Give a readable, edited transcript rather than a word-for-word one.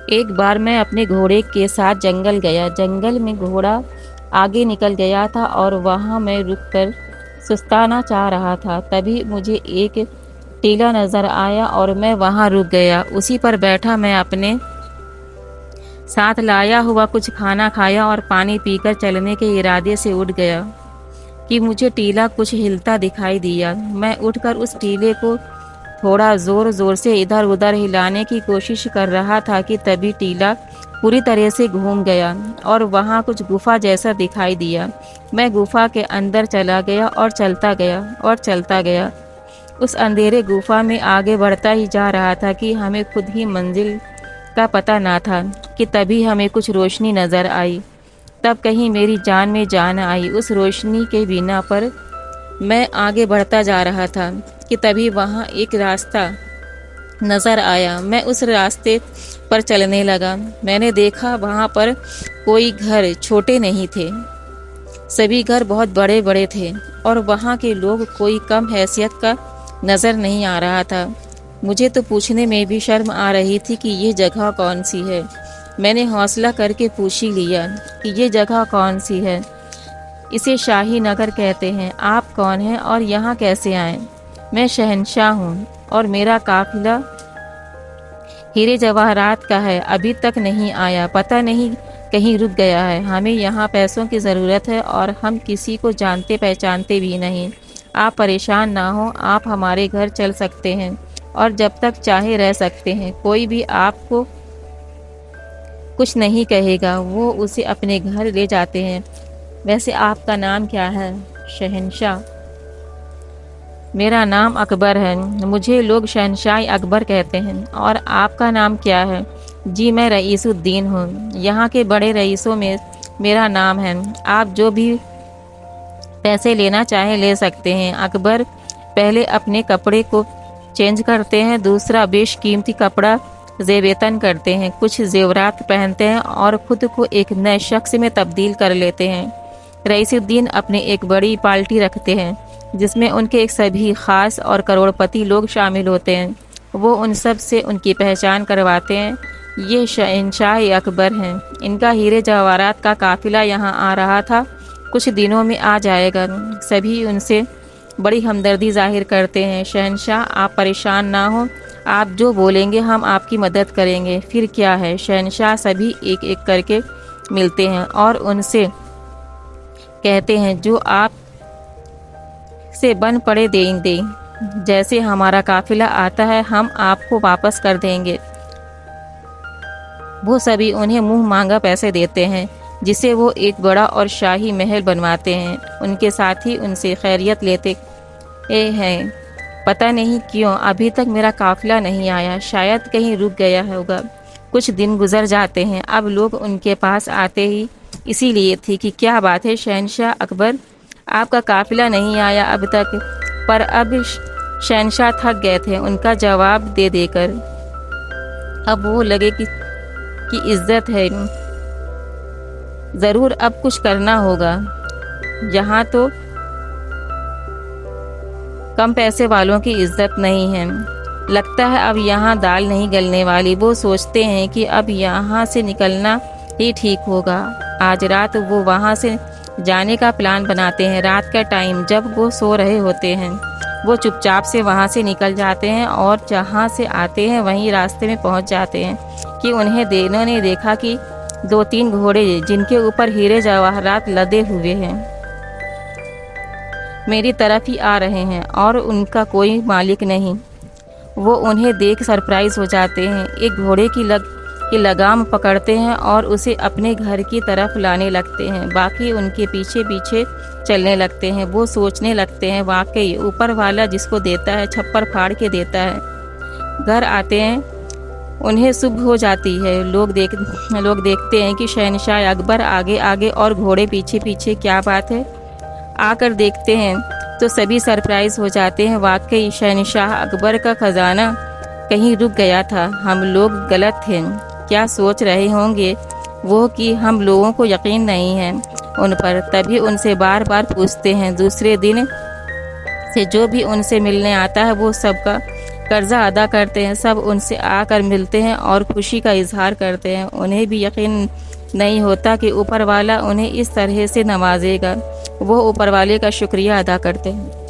ایک بار میں اپنے گھوڑے کے ساتھ جنگل گیا۔ جنگل میں گھوڑا آگے نکل گیا تھا اور وہاں میں رک کر سستانا چاہ رہا تھا۔ تبھی مجھے ایک ٹیلا نظر آیا اور میں وہاں رک گیا۔ اسی پر بیٹھا میں اپنے ساتھ لایا ہوا کچھ کھانا کھایا اور پانی پی کر چلنے کے ارادے سے اٹھ گیا کہ مجھے ٹیلا کچھ ہلتا دکھائی دیا۔ میں اٹھ کر اس ٹیلے کو تھوڑا زور زور سے ادھر ادھر ہلانے کی کوشش کر رہا تھا کہ تبھی ٹیلا پوری طرح سے گھوم گیا اور وہاں کچھ گفا جیسا دکھائی دیا۔ میں گفا کے اندر چلا گیا اور چلتا گیا۔ اس اندھیرے گفا میں آگے بڑھتا ہی جا رہا تھا کہ ہمیں خود ہی منزل کا پتہ نہ تھا کہ تبھی ہمیں کچھ روشنی نظر آئی۔ تب کہیں میری جان میں جان آئی۔ اس روشنی کے بنا پر میں آگے بڑھتا جا رہا تھا کہ تبھی وہاں ایک راستہ نظر آیا۔ میں اس راستے پر چلنے لگا۔ میں نے دیکھا وہاں پر کوئی گھر چھوٹے نہیں تھے، سبھی گھر بہت بڑے بڑے تھے اور وہاں کے لوگ کوئی کم حیثیت کا نظر نہیں آ رہا تھا۔ مجھے تو پوچھنے میں بھی شرم آ رہی تھی کہ یہ جگہ کون سی ہے۔ میں نے حوصلہ کر کے پوچھ ہی لیا کہ یہ جگہ کون سی ہے۔ اسے شاہی نگر کہتے ہیں۔ آپ کون ہیں اور یہاں کیسے آئیں؟ میں شہنشاہ ہوں اور میرا قافلہ ہیرے جواہرات کا ہے، ابھی تک نہیں آیا، پتہ نہیں کہیں رک گیا ہے۔ ہمیں یہاں پیسوں کی ضرورت ہے اور ہم کسی کو جانتے پہچانتے بھی نہیں۔ آپ پریشان نہ ہوں، آپ ہمارے گھر چل سکتے ہیں اور جب تک چاہے رہ سکتے ہیں۔ کوئی بھی آپ کو کچھ نہیں کہے گا۔ وہ اسے اپنے گھر لے جاتے ہیں۔ ویسے آپ کا نام کیا ہے؟ شہنشاہ۔ میرا نام اکبر ہے، مجھے لوگ شہنشاہ اکبر کہتے ہیں۔ اور آپ کا نام کیا ہے؟ جی میں رئیس الدین ہوں، یہاں کے بڑے رئیسوں میں میرا نام ہے۔ آپ جو بھی پیسے لینا چاہیں لے سکتے ہیں۔ اکبر پہلے اپنے کپڑے کو چینج کرتے ہیں، دوسرا بیش قیمتی کپڑا زیب تن کرتے ہیں، کچھ زیورات پہنتے ہیں اور خود کو ایک نئے شخص میں تبدیل کر لیتے ہیں۔ رئیس الدین اپنے ایک بڑی پارٹی رکھتے ہیں جس میں ان کے سبھی خاص اور کروڑپتی لوگ شامل ہوتے ہیں۔ وہ ان سب سے ان کی پہچان کرواتے ہیں۔ یہ شہنشاہ اکبر ہیں۔ ان کا ہیرے جواہرات کا قافلہ یہاں آ رہا تھا، کچھ دنوں میں آ جائے گا۔ سبھی ان سے بڑی ہمدردی ظاہر کرتے ہیں۔ شہنشاہ آپ پریشان نہ ہوں، آپ جو بولیں گے ہم آپ کی مدد کریں گے۔ پھر کیا ہے؟ شہنشاہ سبھی ایک ایک کر کے ملتے ہیں اور ان سے کہتے ہیں جو آپ سے بن پڑے دیں۔ جیسے ہمارا قافلہ آتا ہے ہم آپ کو واپس کر دیں گے۔ وہ سبھی انہیں منہ مانگا پیسے دیتے ہیں جسے وہ ایک بڑا اور شاہی محل بنواتے ہیں۔ ان کے ساتھی ان سے خیریت لیتے ہیں۔ پتہ نہیں کیوں ابھی تک میرا قافلہ نہیں آیا، شاید کہیں رک گیا ہوگا۔ کچھ دن گزر جاتے ہیں۔ اب لوگ ان کے پاس آتے ہی اسی لیے تھی کہ کیا بات ہے شہنشاہ اکبر، آپ کا قافلہ نہیں آیا اب تک؟ پر اب شہنشاہ تھک گئے تھے ان کا جواب دے دے کر۔ اب وہ لگے کہ عزت ہے، ضرور اب کچھ کرنا ہوگا، یہاں تو کم پیسے والوں کی عزت نہیں ہے، لگتا ہے اب یہاں دال نہیں گلنے والی۔ وہ سوچتے ہیں کہ اب یہاں سے نکلنا ہی ٹھیک ہوگا۔ آج رات وہ وہاں سے جانے کا پلان بناتے ہیں۔ رات کا ٹائم جب وہ سو رہے ہوتے ہیں وہ چپ چاپ سے وہاں سے نکل جاتے ہیں اور جہاں سے آتے ہیں وہیں راستے میں پہنچ جاتے ہیں کہ انہوں نے دیکھا کہ 2-3 گھوڑے جن کے اوپر ہیرے جواہرات لدے ہوئے ہیں میری طرف ہی آ رہے ہیں اور ان کا کوئی مالک نہیں۔ وہ انہیں دیکھ سرپرائز ہو جاتے ہیں، ایک گھوڑے کی لگام پکڑتے ہیں اور اسے اپنے گھر کی طرف لانے لگتے ہیں، باقی ان کے پیچھے پیچھے چلنے لگتے ہیں۔ وہ سوچنے لگتے ہیں واقعی اوپر والا جس کو دیتا ہے چھپر پھاڑ کے دیتا ہے۔ گھر آتے ہیں، انہیں صبح ہو جاتی ہے۔ لوگ دیکھتے ہیں کہ شہنشاہ اکبر آگے آگے اور گھوڑے پیچھے پیچھے۔ کیا بات ہے؟ آ کر دیکھتے ہیں تو سبھی سرپرائز ہو جاتے ہیں، واقعی شہنشاہ اکبر کا خزانہ کہیں رک گیا تھا۔ ہم لوگ غلط تھے۔ کیا سوچ رہے ہوں گے وہ کہ ہم لوگوں کو یقین نہیں ہے ان پر، تبھی ان سے بار بار پوچھتے ہیں۔ دوسرے دن سے جو بھی ان سے ملنے آتا ہے وہ سب کا قرضہ ادا کرتے ہیں، سب ان سے آ کر ملتے ہیں اور خوشی کا اظہار کرتے ہیں۔ انہیں بھی یقین نہیں ہوتا کہ اوپر والا انہیں اس طرح سے نوازے گا۔ وہ اوپر والے کا شکریہ ادا کرتے ہیں۔